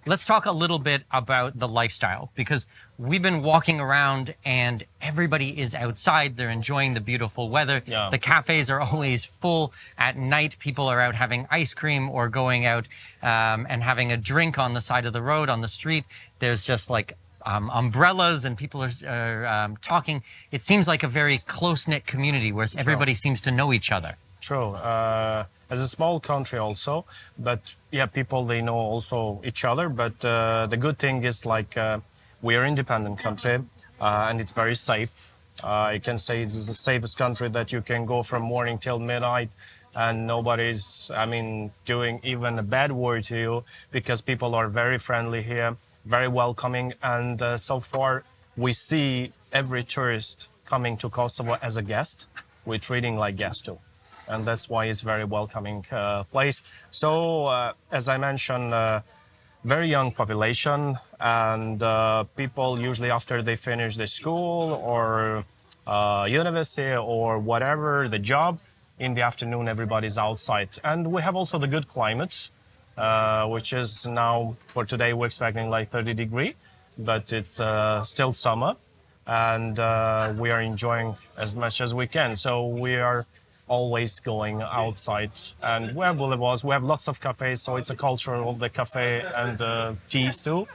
let's talk a little bit about the lifestyle, because we've been walking around and everybody is outside. They're enjoying the beautiful weather. Yeah. The cafes are always full. At night, people are out having ice cream or going out and having a drink on the side of the road, on the street. There's just like umbrellas and people are talking. It seems like a very close-knit community where everybody seems to know each other. True. As a small country also, but yeah, people, they know also each other. But the good thing is like we are independent country and it's very safe. I can say it's the safest country that you can go from morning till midnight and nobody's, I mean, doing even a bad word to you, because people are very friendly here, very welcoming. And so far we see every tourist coming to Kosovo as a guest. We're treating like guests too. And that's why it's very welcoming place. So, as I mentioned, very young population, and people usually after they finish the school or university or whatever, the job, in the afternoon everybody's outside. And we have also the good climate, which is now, for today we're expecting like 30 degrees, but it's still summer, and we are enjoying as much as we can. So we are always going outside, and we have boulevards, we have lots of cafes, so it's a culture of the cafe and teas too.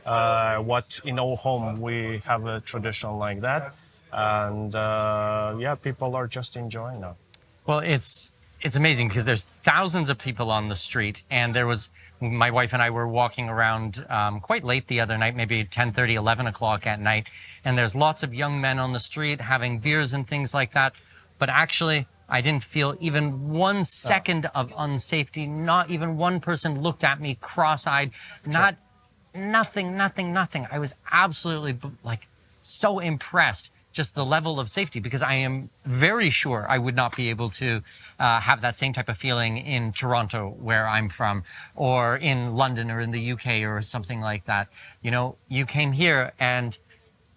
What in our home we have a tradition like that, and yeah, people are just enjoying now. Well, it's amazing because there's thousands of people on the street, and my wife and I were walking around quite late the other night, maybe 10:30, 11 o'clock at night, and there's lots of young men on the street having beers and things like that. But actually, I didn't feel even 1 second of unsafety. Not even one person looked at me cross-eyed. Nothing. I was absolutely like so impressed, just the level of safety, because I am very sure I would not be able to have that same type of feeling in Toronto, where I'm from, or in London or in the UK or something like that. You know, you came here and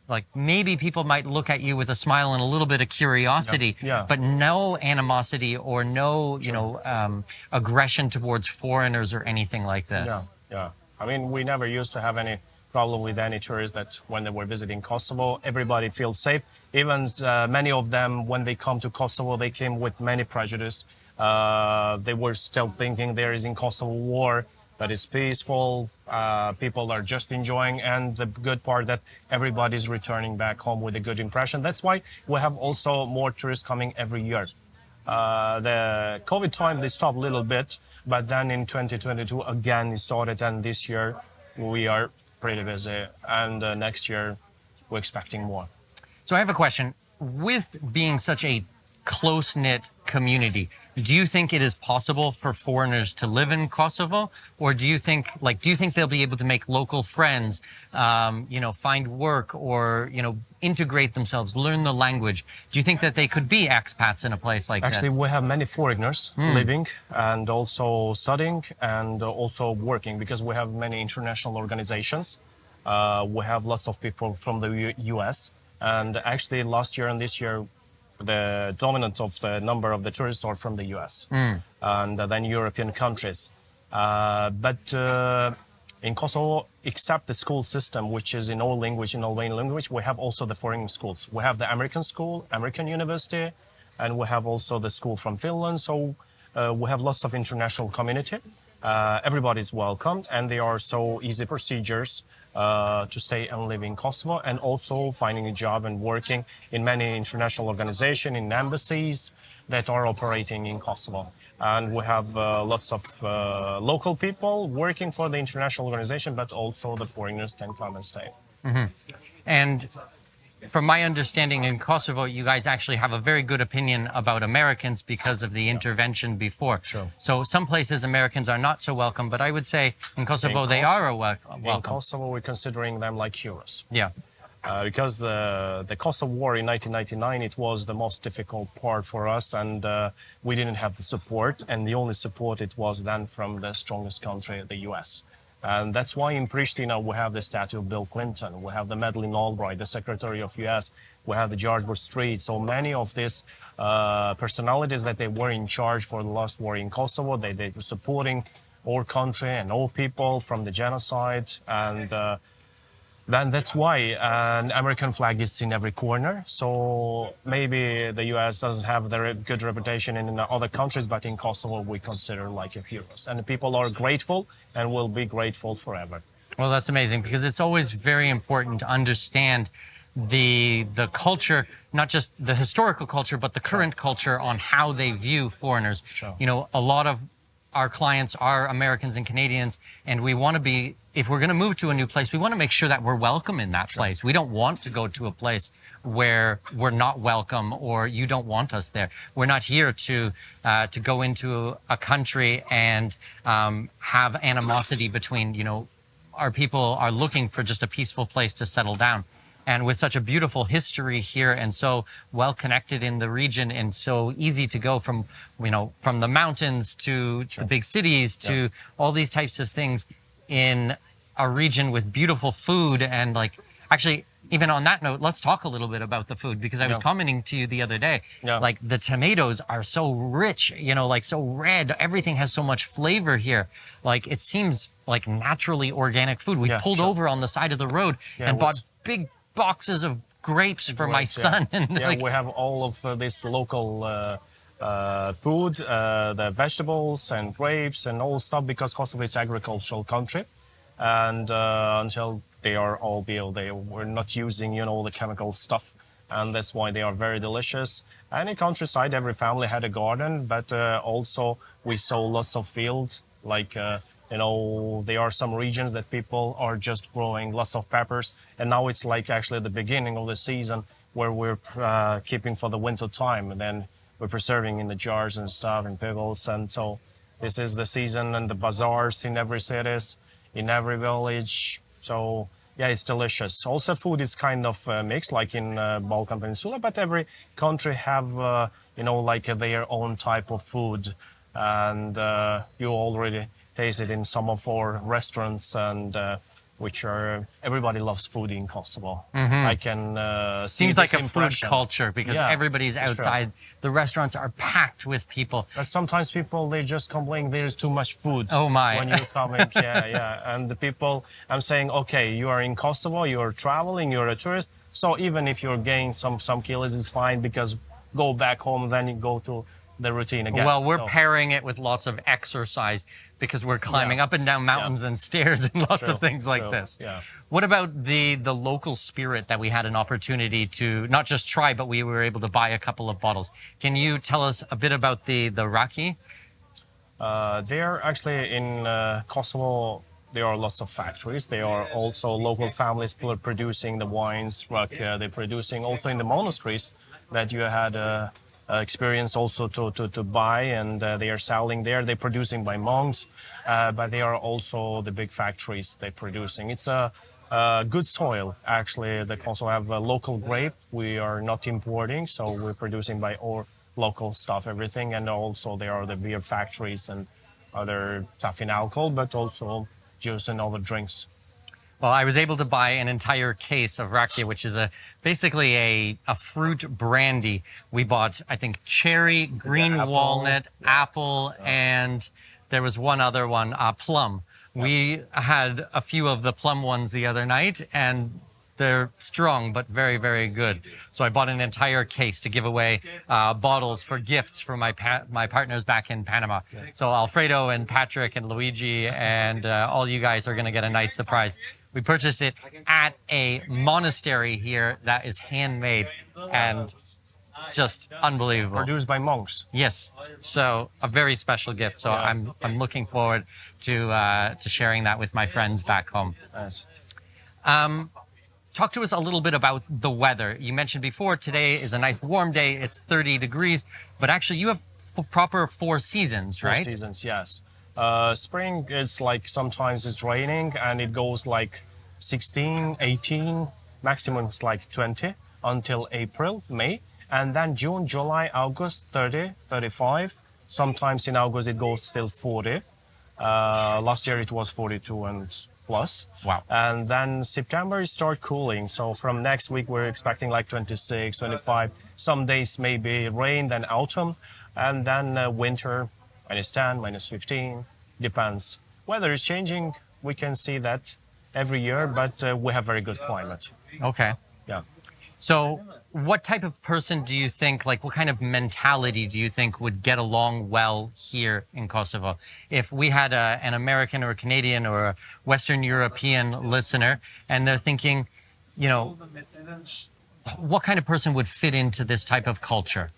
like maybe people might look at you with a smile and a little bit of curiosity, but no animosity or no, aggression towards foreigners or anything like this. Yeah. I mean, we never used to have any problem with any tourists that when they were visiting Kosovo, everybody feels safe. Even many of them, when they come to Kosovo, they came with many prejudice. They were still thinking there is in Kosovo war, that it's peaceful, people are just enjoying, and the good part that everybody's returning back home with a good impression. That's why we have also more tourists coming every year. The COVID time, they stopped a little bit, but then in 2022, again, it started, and this year we are pretty busy, and next year we're expecting more. So I have a question. With being such a close-knit community, do you think it is possible for foreigners to live in Kosovo, or do you think they'll be able to make local friends, find work, or integrate themselves, learn the language? Do you think that they could be expats in a place like this? Actually, we have many foreigners living and also studying and also working, because we have many international organizations. We have lots of people from the US, and actually last year and this year, the dominant of the number of the tourists are from the US and then European countries. But in Kosovo, except the school system, which is in all language, in Albanian language, we have also the foreign schools. We have the American school, American university, and we have also the school from Finland. So we have lots of international community. Everybody's welcomed, and there are so easy procedures to stay and live in Kosovo, and also finding a job and working in many international organizations, in embassies that are operating in Kosovo. And we have lots of local people working for the international organization, but also the foreigners can come and stay. Mm-hmm. And from my understanding, in Kosovo, you guys actually have a very good opinion about Americans because of the intervention before. Sure. So some places Americans are not so welcome, but I would say in Kosovo they are welcome. In Kosovo, we're considering them like heroes. Yeah. Because the Kosovo War in 1999, it was the most difficult part for us, and we didn't have the support, and the only support it was then from the strongest country, the US. And that's why in Pristina we have the statue of Bill Clinton, we have the Madeleine Albright, the Secretary of US, we have the George Bush Street. So many of these personalities that they were in charge for the last war in Kosovo, they were supporting our country and our people from the genocide. And then that's why an American flag is in every corner. So maybe the US doesn't have the good reputation in other countries, but in Kosovo we consider like a heroes. And the people are grateful and will be grateful forever. Well, that's amazing because it's always very important to understand the culture, not just the historical culture, but the current culture on how they view foreigners. Sure. You know, a lot of our clients are Americans and Canadians, and we want to be, if we're going to move to a new place, we want to make sure that we're welcome in that place. We don't want to go to a place where we're not welcome or you don't want us there. We're not here to go into a country and have animosity between, you know, our people are looking for just a peaceful place to settle down. And with such a beautiful history here and so well connected in the region and so easy to go from, you know, from the mountains to the big cities to all these types of things in a region with beautiful food. And like, actually, even on that note, let's talk a little bit about the food because I was commenting to you the other day, like the tomatoes are so rich, you know, like so red. Everything has so much flavor here. Like it seems like naturally organic food. We pulled over on the side of the road and bought big boxes of grapes for my son. And like, we have all of this local food, the vegetables and grapes and all stuff because Kosovo is an agricultural country. And until they are all built, they were not using, you know, the chemical stuff. And that's why they are very delicious. And in countryside, every family had a garden, but also we saw lots of fields, like you know, there are some regions that people are just growing lots of peppers. And now it's like actually the beginning of the season where we're keeping for the winter time. And then we're preserving in the jars and stuff and pickles. And so this is the season and the bazaars in every cities, in every village. So yeah, it's delicious. Also food is kind of mixed like in Balkan Peninsula, but every country have, you know, like their own type of food. And you already tasted in some of our restaurants and which are, everybody loves food in Kosovo. I can see seems like a impression. food culture because everybody's outside. The restaurants are packed with people. But sometimes people, they just complain there's too much food. Oh my. When you're coming, And the people, I'm saying, okay, you are in Kosovo, you're traveling, you're a tourist. So even if you're gaining some kilos, it's fine because go back home, then you go to the routine again. Well, we're pairing it with lots of exercise because we're climbing up and down mountains and stairs and lots of things like this. What about the local spirit that we had an opportunity to not just try, but we were able to buy a couple of bottles? Can you tell us a bit about the raki? They're actually in Kosovo. There are lots of factories. There are also local families producing the wines. They're producing also in the monasteries that you had experience also to buy, and they are selling there. They're producing by monks, but they are also the big factories they're producing. It's a good soil, actually. The Kosovo have a local grape. We are not importing, so we're producing by our local stuff, everything. And also there are the beer factories and other stuff in alcohol, but also juice and other drinks. Well, I was able to buy an entire case of rakia, which is basically a fruit brandy. We bought, I think, cherry, green walnut, apple, and there was one other one, plum. We had a few of the plum ones the other night, and they're strong, but very, very good. So I bought an entire case to give away bottles for gifts for my partners back in Panama. So Alfredo and Patrick and Luigi and all you guys are going to get a nice surprise. We purchased it at a monastery here that is handmade and just unbelievable. Produced by monks. Yes. So a very special gift. So I'm looking forward to sharing that with my friends back home. Yes. Talk to us a little bit about the weather. You mentioned before today is a nice warm day. It's 30 degrees, but actually you have proper 4 seasons, right? 4 seasons, yes. Spring, it's like sometimes it's raining and it goes like 16, 18, maximum is like 20 until April, May. And then June, July, August, 30, 35. Sometimes in August it goes till 40. Last year it was 42 and plus. Wow. And then September it start cooling. So from next week we're expecting like 26, 25. Some days maybe rain, then autumn. And then winter, -10, -15. depends. Weather is changing. We can see that every year, but we have very good climate. Okay. Yeah. So, what type of person do you think, like, what kind of mentality do you think would get along well here in Kosovo? If we had an American or a Canadian or a Western European listener, and they're thinking, you know, what kind of person would fit into this type of culture?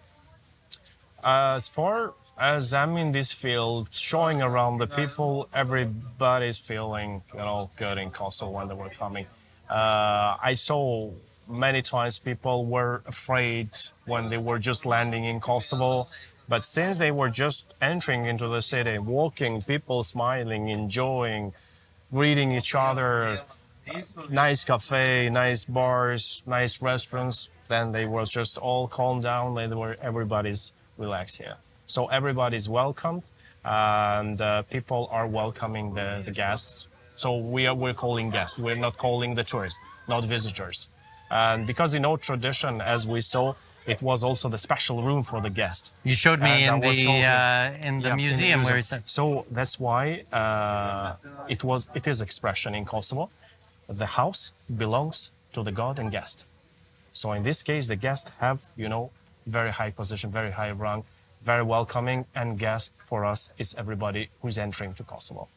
As far as I'm in this field, showing around the people, everybody's feeling, good in Kosovo when they were coming. I saw many times people were afraid when they were just landing in Kosovo, but since they were just entering into the city, walking, people smiling, enjoying, greeting each other, nice cafe, nice bars, nice restaurants, then they was just all calmed down. Everybody's relaxed here. So everybody's welcome, and people are welcoming the guests. So we're calling guests. We're not calling the tourists, not visitors. And because in our tradition, as we saw, it was also the special room for the guest. You showed me And I was told in the museum where he said. So that's why it is expression in Kosovo. The house belongs to the god and guest. So in this case, the guests have, very high position, very high rank, very welcoming, and guest for us is everybody who's entering to Kosovo.